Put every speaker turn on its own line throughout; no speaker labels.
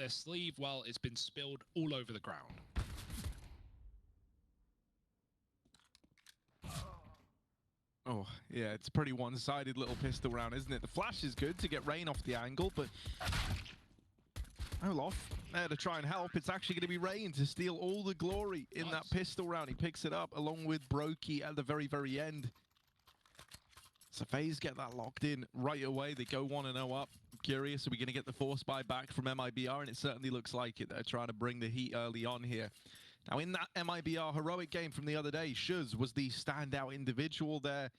their sleeve, well, it's been spilled all over the ground.
Oh, yeah, it's a pretty one-sided little pistol round, isn't it? The flash is good to get Rain off the angle, but Olaf there to try and help. It's actually going to be Rain to steal all the glory in that pistol round. He picks it up along with Brokey at the very, very end. So FaZe get that locked in right away. They go 1-0 up. I'm curious, are we going to get the force buy back from MIBR? And it certainly looks like it. They're trying to bring the heat early on here. Now, in that MIBR heroic game from the other day, shox was the standout individual there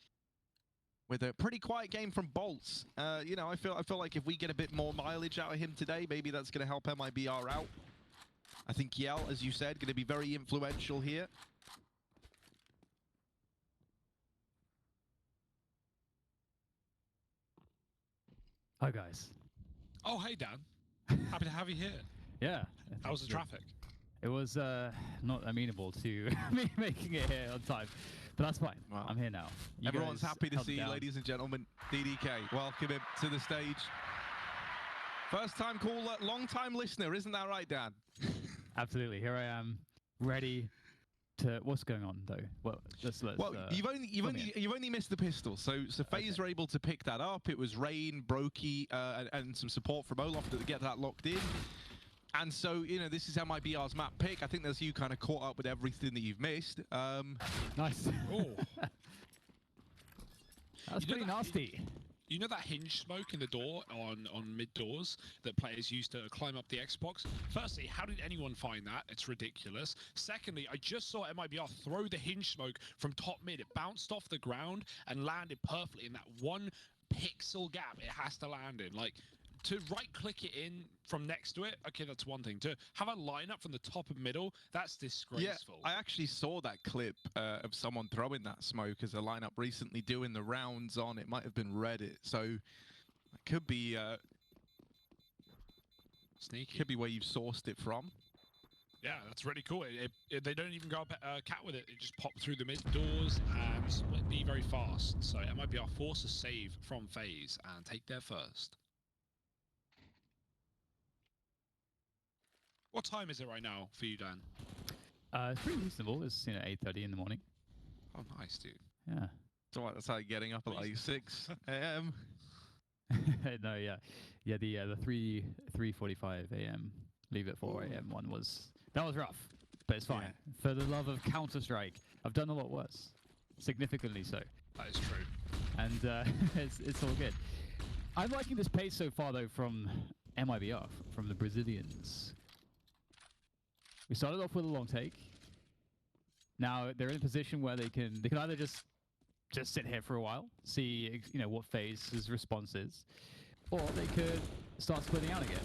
with a pretty quiet game from Bolts. You know, I feel like if we get a bit more mileage out of him today, maybe that's going to help MIBR out. I think Yell, as you said, going to be very influential here.
Hi, guys.
Oh, hey, Dan. Happy to have you here.
Yeah.
How was the traffic?
It was not amenable to me making it here on time, but that's fine.
Wow.
I'm here now.
Everyone's happy to see you, ladies and gentlemen. DDK, welcome him to the stage. First time caller, long time listener, isn't that right, Dan?
Absolutely. Here I am, ready to. What's going on though? Well,
you've only missed the pistol, so FaZe were able to pick that up. It was Rain, Brokey, and some support from Olaf to get that locked in. And so, you know, this is MIBR's map pick. I think there's you kind of caught up with everything that you've missed.
Nice.
Oh.
That's pretty nasty.
You know that hinge smoke in the door on mid doors that players use to climb up the Xbox? Firstly, how did anyone find that? It's ridiculous. Secondly, I just saw MIBR throw the hinge smoke from top mid. It bounced off the ground and landed perfectly in that 1 pixel gap it has to land in. Like, to right-click it in from next to it, okay, that's one thing. To have a lineup from the top and middle, that's disgraceful.
Yeah, I actually saw that clip of someone throwing that smoke as a lineup recently doing the rounds on. It might have been Reddit, so it could be
sneaky.
Could be where you've sourced it from.
Yeah, that's really cool. They don't even go up cat with it. It just popped through the mid doors and split B very fast. So it might be our force to save from FaZe and take their first. What time is it right now for you, Dan?
It's pretty reasonable. It's 8:30 in the morning.
Oh, nice, dude.
Yeah.
So that's how you're getting up at like 6 a.m.
No, yeah, the 3:45 a.m. leave at 4 a.m. one was rough, but it's fine.
Yeah.
For the love of Counter-Strike, I've done a lot worse, significantly so.
That is true.
And it's all good. I'm liking this pace so far, though, from MIBR, from the Brazilians. We started off with a long take. Now they're in a position where they can either just sit here for a while, see what FaZe's response is, or they could start splitting out again.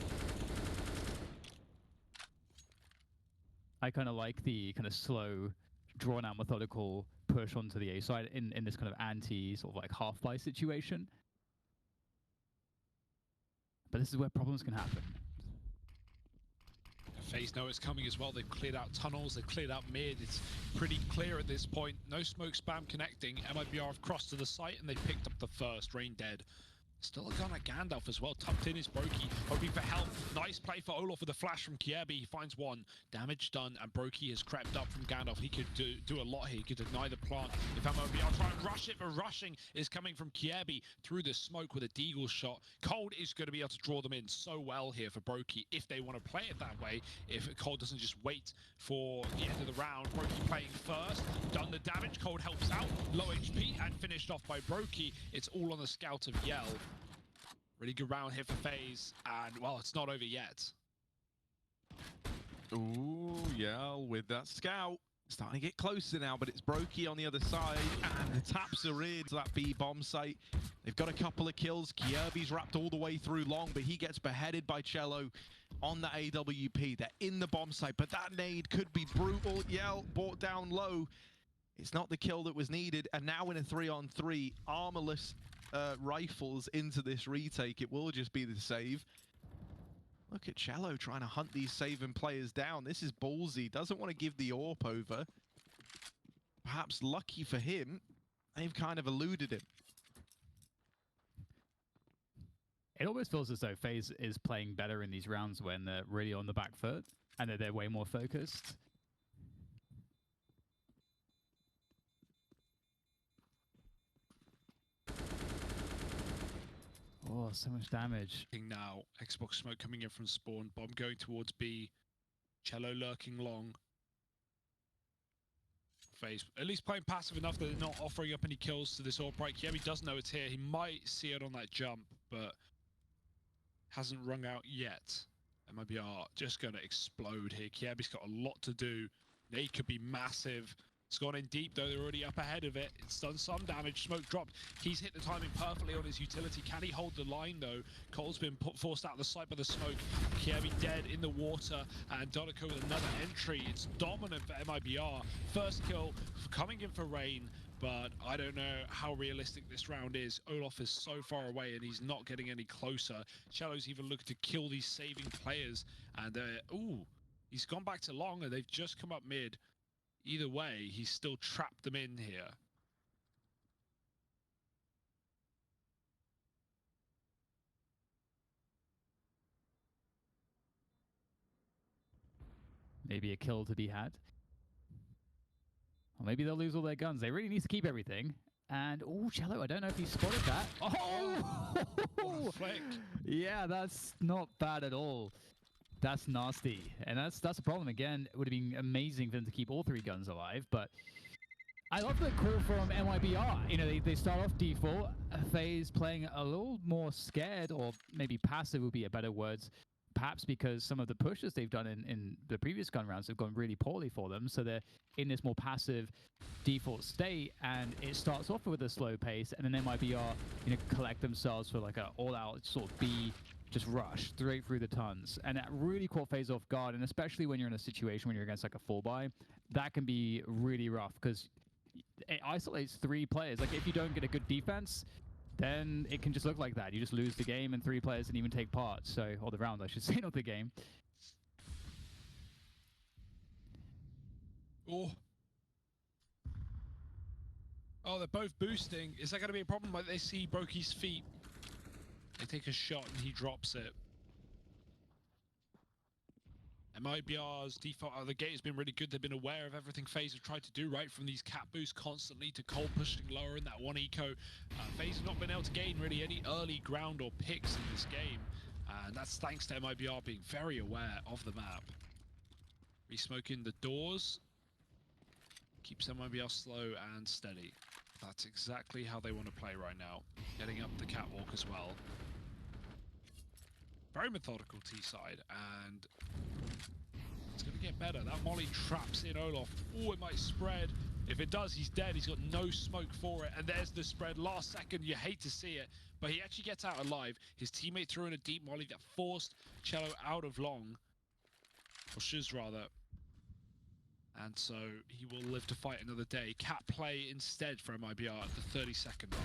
I kind of like the kind of slow, drawn-out, methodical push onto the A side in this kind of anti sort of like half-buy situation. But this is where problems can happen.
FaZe know it's coming as well. They've cleared out tunnels, they've cleared out mid. It's pretty clear at this point. No smoke spam connecting. MIBR have crossed to the site and they picked up the first. Rain dead. Still a gun at Gandalf as well. Tucked in is Brokey, hoping for help. Nice play for Olaf with a flash from Kiebi. He finds one. Damage done, and Brokey has crept up from Gandalf. He could do a lot here. He could deny the plant. If MIBR try and rush it, but rushing is coming from Kiebi through the smoke with a deagle shot. Cold is going to be able to draw them in so well here for Brokey if they want to play it that way. If Cold doesn't just wait for the end of the round. Brokey playing first. Done the damage. Cold helps out. Low HP and finished off by Brokey. It's all on the scout of Yell. Really good round here for FaZe, and well, it's not over yet.
Ooh, yeah, with that scout. Starting to get closer now, but it's Brokey on the other side, and the taps are in to that B bomb site. They've got a couple of kills. Kiebi's wrapped all the way through long, but he gets beheaded by Cello on the AWP. They're in the bomb site, but that nade could be brutal. Yell brought down low. It's not the kill that was needed, and now in a 3-on-3, armorless rifles into this retake. It will just be the save. Look at Cello trying to hunt these saving players down. This is ballsy. Doesn't want to give the AWP over. Perhaps lucky for him, they've kind of eluded him.
It almost feels as though FaZe is playing better in these rounds when they're really on the back foot and that they're way more focused. Oh, so much damage.
Now, Xbox smoke coming in from spawn, bomb going towards B, Cello lurking long. FaZe at least playing passive enough that they're not offering up any kills to this Albright. Yeah, he does know it's here. He might see it on that jump, but hasn't rung out yet. MIBR just going to explode here. Kiebi's got a lot to do. They could be massive. It's gone in deep, though. They're already up ahead of it. It's done some damage. Smoke dropped. He's hit the timing perfectly on his utility. Can he hold the line, though? Cole's been forced out of the sight by the smoke. Kiebi dead in the water. And Donico with another entry. It's dominant for MIBR. First kill coming in for Rain. But I don't know how realistic this round is. Olof is so far away and he's not getting any closer. Cello's even looking to kill these saving players. And, ooh, he's gone back to long and they've just come up mid. Either way, he's still trapped them in here.
Maybe a kill to be had. Or maybe they'll lose all their guns. They really need to keep everything. And, oh, Cello, I don't know if he spotted that. Oh!
What a flick.
Yeah, that's not bad at all. That's nasty. And that's a problem. Again, it would have been amazing for them to keep all three guns alive, but I love the call from MIBR. You know, they start off default. FaZe playing a little more scared, or maybe passive would be a better word. Perhaps because some of the pushes they've done in the previous gun rounds have gone really poorly for them. So they're in this more passive default state, and it starts off with a slow pace, and then MIBR, you know, collect themselves for like a all-out sort of B, just rush straight through the tons. And that really caught FaZe off guard, and especially when you're in a situation when you're against like a full buy, that can be really rough because it isolates three players. Like if you don't get a good defense, then it can just look like that. You just lose the game and three players didn't even take part. So, or the round, I should say, not the game.
Oh. Oh, they're both boosting. Is that going to be a problem? Like they see Brokey's feet. They take a shot and he drops it. MIBR's default out of the gate has been really good. They've been aware of everything FaZe have tried to do, right? From these cap boosts constantly to Cole pushing lower in that one eco. FaZe have not been able to gain really any early ground or picks in this game. And that's thanks to MIBR being very aware of the map. Resmoking the doors. Keeps MIBR slow and steady. That's exactly how they want to play right now. Getting up the catwalk as well. Very methodical T-side, and it's going to get better. That molly traps in Olof. Oh, it might spread. If it does, he's dead. He's got no smoke for it, and there's the spread. Last second, you hate to see it, but he actually gets out alive. His teammate threw in a deep molly that forced Cello out of long, or Shiz rather. And so he will live to fight another day. Cat play instead for MIBR at the 30-second mark.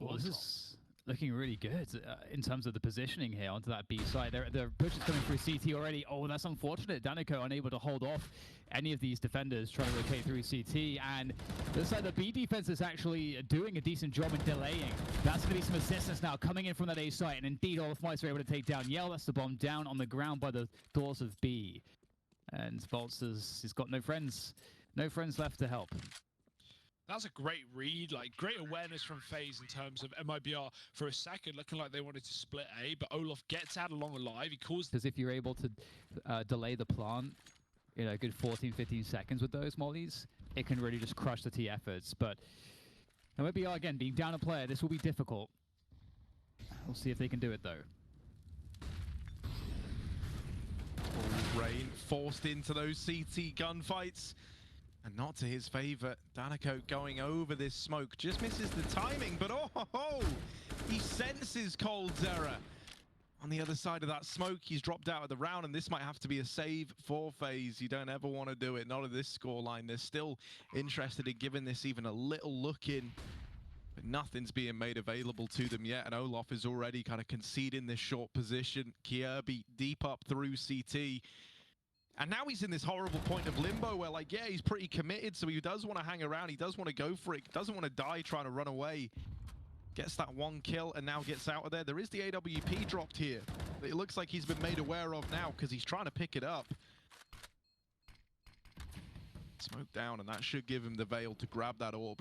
Well, this is looking really good in terms of the positioning here onto that B side. There are pushes coming through CT already. Oh, that's unfortunate. Danico unable to hold off any of these defenders trying to rotate through CT. And looks like the B defense is actually doing a decent job in delaying. That's going to be some assistance now coming in from that A site. And indeed, all the Mice are able to take down Yell. That's the bomb down on the ground by the doors of B. And Bolts has got no friends left to help.
That's a great read, like great awareness from FaZe in terms of MIBR for a second, looking like they wanted to split A, but Olof gets out along alive. He calls...
Because if you're able to delay the plant, you know, a good 14, 15 seconds with those mollies, it can really just crush the T efforts. But MIBR, again, being down a player, this will be difficult. We'll see if they can do it, though.
Rain forced into those CT gunfights. And not to his favor. Danico going over this smoke. Just misses the timing, but oh, he senses coldzera. On the other side of that smoke, he's dropped out of the round, and this might have to be a save for FaZe. You don't ever want to do it, not at this scoreline. They're still interested in giving this even a little look in, but nothing's being made available to them yet, and Olof is already kind of conceding this short position. Kiebi deep up through CT. And now he's in this horrible point of limbo where, like, yeah, he's pretty committed, so he does want to hang around, he does want to go for it, doesn't want to die trying to run away. Gets that one kill and now gets out of there. There is the AWP dropped here. It looks like he's been made aware of now because he's trying to pick it up. Smoke down, and that should give him the veil to grab that orb.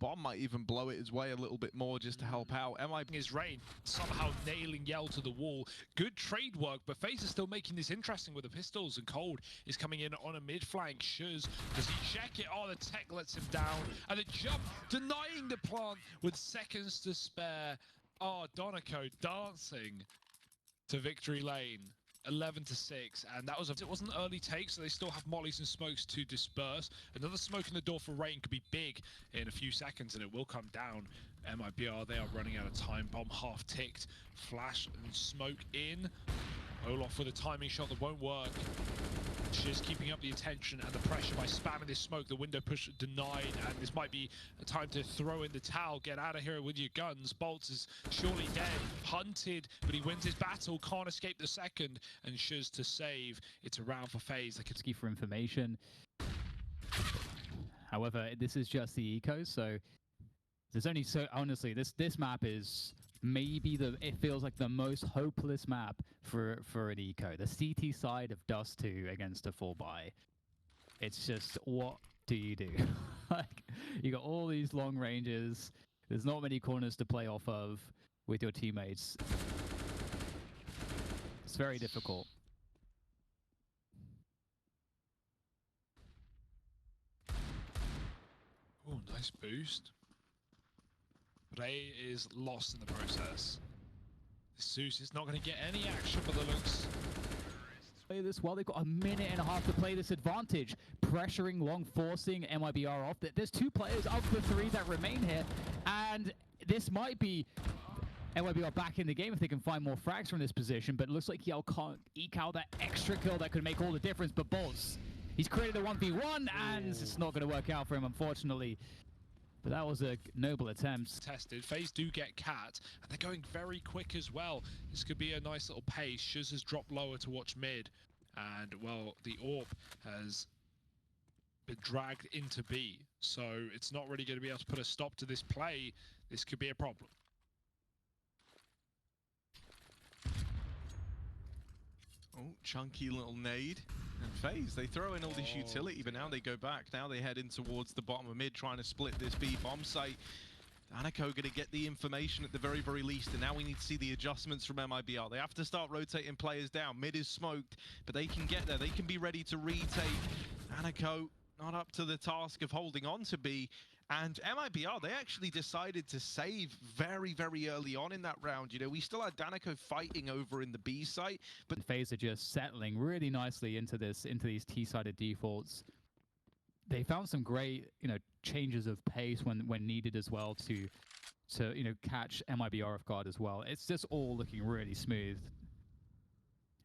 Bomb might even blow it his way a little bit more just to help out.
His Rain somehow nailing Yell to the wall. Good trade work, but FaZe is still making this interesting with the pistols, and Cold is coming in on a mid flank. Shuz, does he check it? Oh, the tech lets him down, and the jump denying the plant with seconds to spare. Oh, Donico dancing to victory lane. 11-6, and that was it wasn't an early take, so they still have mollies and smokes to disperse. Another smoke in the door for Rain could be big in a few seconds, and it will come down. MIBR, they are running out of time. Bomb half ticked, flash and smoke in. Olaf with a timing shot that won't work. Just keeping up the attention and the pressure by spamming this smoke. The window push denied, and this might be a time to throw in the towel. Get out of here with your guns. Bolts is surely dead. Hunted, but he wins his battle. Can't escape the second, and Shuz to save. It's a round for FaZe. They could
Ski for information. However, this is just the eco, so there's only so honestly this map is maybe it feels like the most hopeless map for an eco. The CT side of Dust2 against a 4x. It's just, what do you do? Like, you got all these long ranges. There's not many corners to play off of with your teammates. It's very difficult.
Oh, nice boost. But A is lost in the process. Zeus is not going to get any action by the looks.
Play this well. They've got a minute and a half to play this advantage. Pressuring long, forcing MIBR off. There's two players of the three that remain here, and this might be MIBR back in the game if they can find more frags from this position, but it looks like Yell can't eke out that extra kill that could make all the difference. But Bolts, he's created a 1v1, and it's not going to work out for him, unfortunately. But that was a noble attempt.
Tested. FaZe do get Cat, and they're going very quick as well. This could be a nice little pace. Shuz has dropped lower to watch mid, and, well, the AWP has been dragged into B, so it's not really going to be able to put a stop to this play. This could be a problem.
Oh, chunky little nade. And FaZe, they throw in all this utility, but now they go back. Now they head in towards the bottom of mid, trying to split this B bomb site. Danico going to get the information at the very, very least, and now we need to see the adjustments from MIBR. They have to start rotating players down. Mid is smoked, but they can get there. They can be ready to retake. Danico not up to the task of holding on to B. And MIBR, they actually decided to save very, very early on in that round. You know, we still had Danico fighting over in the B site, but
FaZe are just settling really nicely into these T-sided defaults. They found some great, changes of pace when needed as well to catch MIBR off guard as well. It's just all looking really smooth.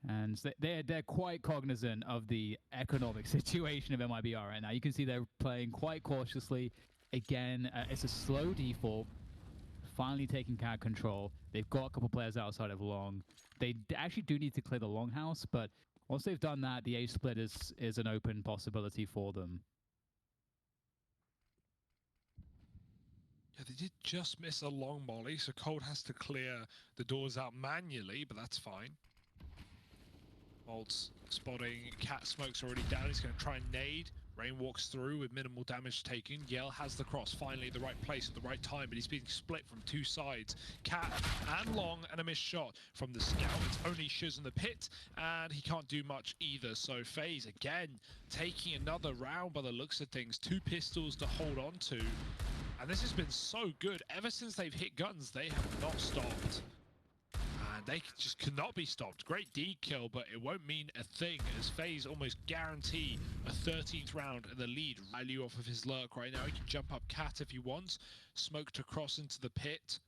And they're quite cognizant of the economic situation of MIBR right now. You can see they're playing quite cautiously. Again, it's a slow default, finally taking cat control. They've got a couple players outside of long. They actually do need to clear the longhouse, but once they've done that, the A split is an open possibility for them.
Yeah, they did just miss a long molly, so Cold has to clear the doors out manually, but that's fine. Bolts spotting, Cat Smoke's already down, he's going to try and nade. Rain walks through with minimal damage taken. Yell has the cross, finally the right place at the right time, but he's being split from two sides. Cat and long, and a missed shot from the scout. It's only Shuz in the pit, and he can't do much either. So FaZe, again, taking another round by the looks of things. Two pistols to hold on to. And this has been so good. Ever since they've hit guns, they have not stopped. And they just cannot be stopped. Great D kill, but it won't mean a thing as FaZe almost guarantee a 13th round in the lead. Value off of his lurk right now. He can jump up Cat if he wants. Smoke to cross into the pit.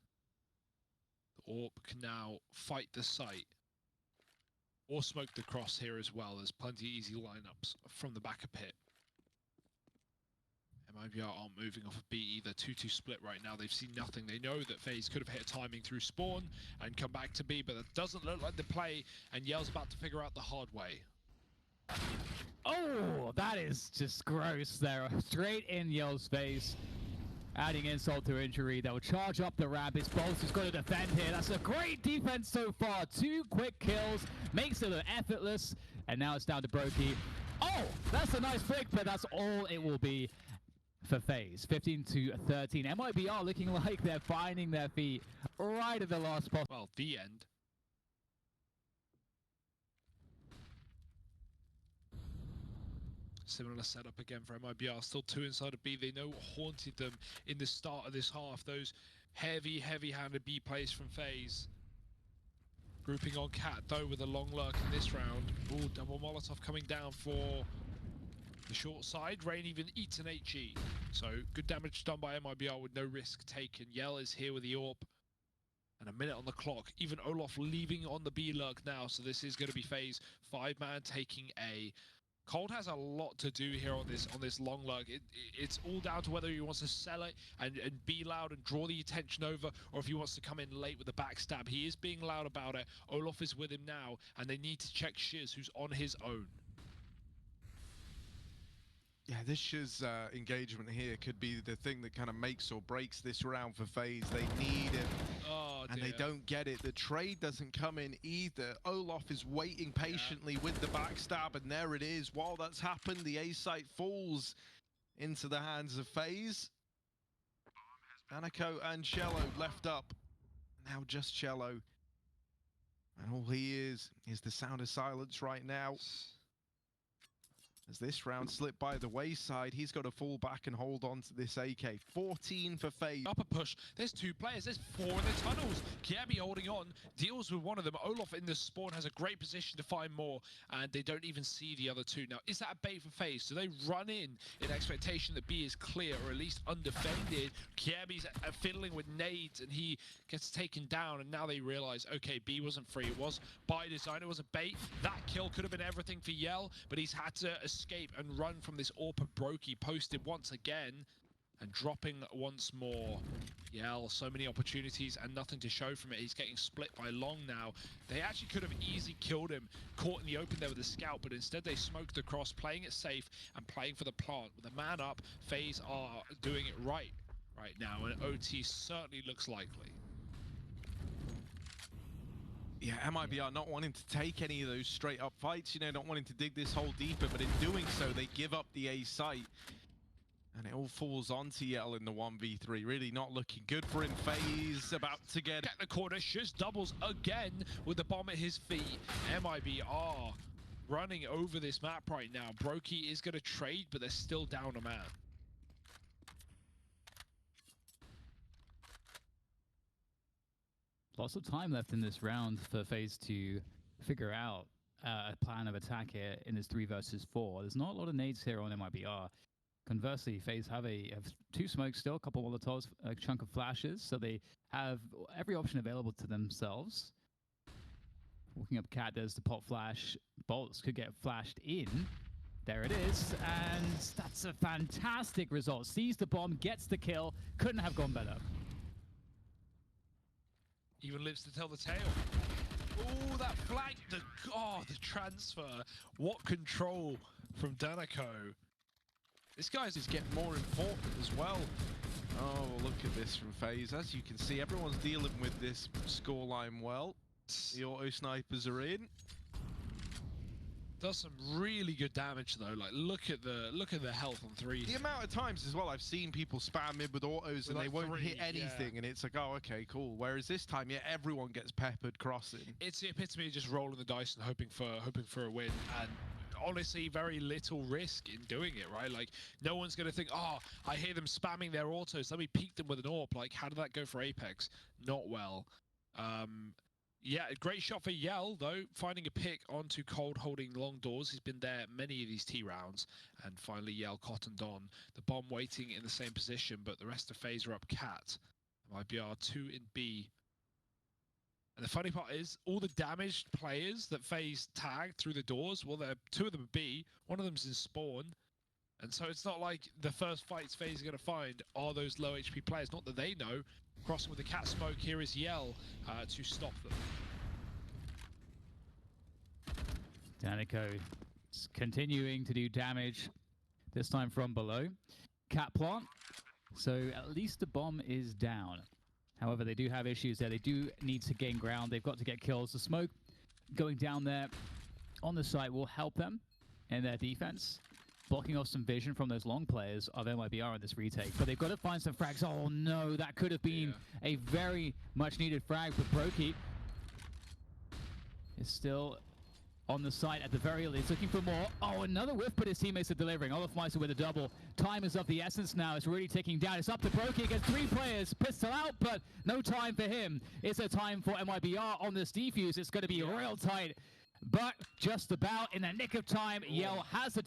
The AWP can now fight the site. Or smoke the cross here as well. There's plenty of easy lineups from the back of pit. MIBR aren't moving off of B either. 2-2 split right now. They've seen nothing. They know that FaZe could have hit timing through spawn and come back to B, but that doesn't look like the play, and Yell's about to figure out the hard way.
Oh, that is just gross there. Straight in Yell's face. Adding insult to injury. They'll charge up the ramp. It's Bolts who's got to defend here. That's a great defense so far. 2 quick kills. Makes it effortless. And now it's down to Brokey. Oh, that's a nice flick, but that's all it will be for FaZe. 15-13. MIBR looking like they're finding their feet right at the last spot.
Well, the end. Similar setup again for MIBR. Still 2 inside of B. They know what haunted them in the start of this half. Those heavy-handed B plays from FaZe. Grouping on Cat, though, with a long lurk in this round. Ooh, double Molotov coming down for the short side. Rain even eats an HE. So, good damage done by MIBR with no risk taken. Yell is here with the AWP. And a minute on the clock. Even Olof leaving on the B lurk now. So this is going to be FaZe 5-man taking A. Cold has a lot to do here on this long lurk. It's all down to whether he wants to sell it and be loud and draw the attention over, or if he wants to come in late with a backstab. He is being loud about it. Olof is with him now, and they need to check Shiz, who's on his own.
Yeah, this Shiz engagement here could be the thing that kind of makes or breaks this round for FaZe. They need him.
Oh,
and they don't get it. The trade doesn't come in either. Olaf is waiting patiently with the backstab, and there it is. While that's happened, the A site falls into the hands of FaZe. niko and Cello left up. Now just Cello. And all he is the sound of silence right now. As this round slipped by the wayside, he's got to fall back and hold on to this AK. 14 for FaZe.
Upper push. There's 2 players. There's 4 in the tunnels. Kiabi holding on. Deals with one of them. Olof in the spawn has a great position to find more, and they don't even see the other 2. Now, is that a bait for FaZe? Do they run in expectation that B is clear, or at least undefended? Kiabi's fiddling with nades, and he gets taken down, and now they realize, okay, B wasn't free. It was by design. It was a bait. That kill could have been everything for Yell, but he's had to escape and run from this AWP. Brokey posted once again and dropping once more. Yell, so many opportunities and nothing to show from it. He's getting split by Long now. They actually could have easily killed him, caught in the open there with a scout, but instead they smoked across, playing it safe and playing for the plant. With a man up, FaZe are doing it right now, and OT certainly looks likely.
Yeah, MIBR not wanting to take any of those straight up fights, you know, not wanting to dig this hole deeper, but in doing so, they give up the A site. And it all falls onto Yell in the 1v3. Really not looking good for him. FaZe about to get
the corner. Shiz doubles again with the bomb at his feet. MIBR running over this map right now. Brokey is going to trade, but they're still down a man.
Lots of time left in this round for FaZe to figure out a plan of attack here in this 3 versus 4. There's not a lot of nades here on MIBR. Conversely, FaZe have 2 smokes still, a couple Molotovs, a chunk of flashes, so they have every option available to themselves. Walking up Cat, there's the pop flash. Bolts could get flashed in. There it is, and that's a fantastic result. Sees the bomb, gets the kill, couldn't have gone better.
Even lives to tell the tale. Oh, that flag, the transfer. What control from niko.
This guy's just getting more important as well. Oh, look at this from FaZe. As you can see, everyone's dealing with this scoreline well. The auto snipers are in.
Does some really good damage though. Like look at the health on 3.
The amount of times as well I've seen people spam mid with autos and
like
they won't
3,
hit anything, and it's like, oh, okay, cool. Whereas this time, yeah, everyone gets peppered crossing.
It's the epitome of just rolling the dice and hoping for a win, and honestly very little risk in doing it, right? Like no one's gonna think, oh, I hear them spamming their autos, let me peek them with an AWP. Like how did that go for Apex? Not well. Yeah, a great shot for Yell, though, finding a pick onto Cold, holding long doors. He's been there many of these T rounds, and finally Yell cottoned on. The bomb waiting in the same position, but the rest of FaZe are up Cat. MIBR 2 in B. And the funny part is, all the damaged players that FaZe tagged through the doors, well, 2 of them are B, one of them's in spawn. And so it's not like the first fights FaZe are going to find are those low HP players. Not that they know. Crossing with the cat smoke, here is Yell to stop them.
niko is continuing to do damage, this time from below. Cat plant, so at least the bomb is down. However, they do have issues there. They do need to gain ground. They've got to get kills. The smoke going down there on the site will help them in their defense, blocking off some vision from those long players of MIBR in this retake. But they've got to find some frags. Oh no, that could have been a very much needed frag, but Brokey is still on the site at the very least, looking for more. Oh, another whiff, but his teammates are delivering. Olofmeister with a double. Time is of the essence now. It's really ticking down. It's up to Brokey against 3 players. Pistol out, but no time for him. It's a time for MIBR on this defuse. It's going to be real tight, but just about in the nick of time, Yell has the